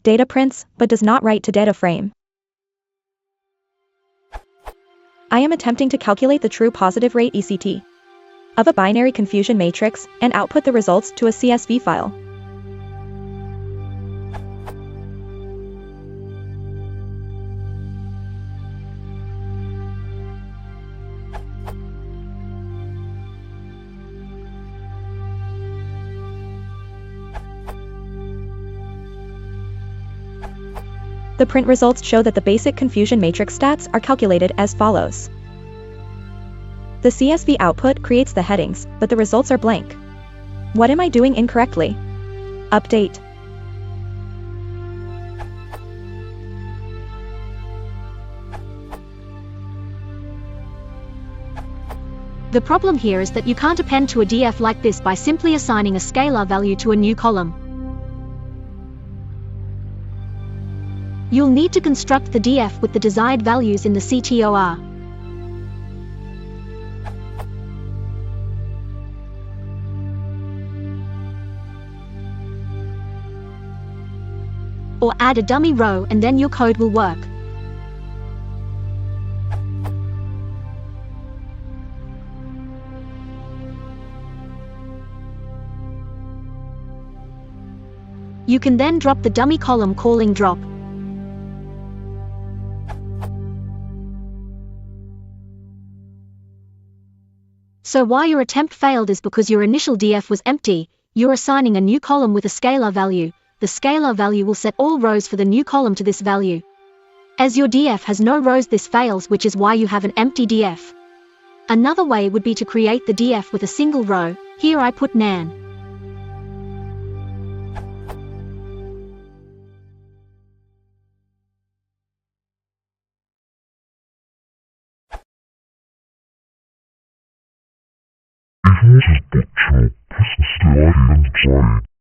Data prints, but does not write to Dataframe. I am attempting to calculate the true positive rate ECT of a binary confusion matrix and output the results to a CSV file. The print results show that the basic confusion matrix stats are calculated as follows. The CSV output creates the headings, but the results are blank. What am I doing incorrectly? Update. The problem here is that you can't append to a DF like this by simply assigning a scalar value to a new column. You'll need to construct the DF with the desired values in the CTOR. Or add a dummy row and then your code will work. You can then drop the dummy column calling drop. So why your attempt failed is because your initial DF was empty. You're assigning a new column with a scalar value. The scalar value will set all rows for the new column to this value. As your DF has no rows, this fails, which is why you have an empty DF. Another way would be to create the DF with a single row. Here I put nan. If you just put your slide and try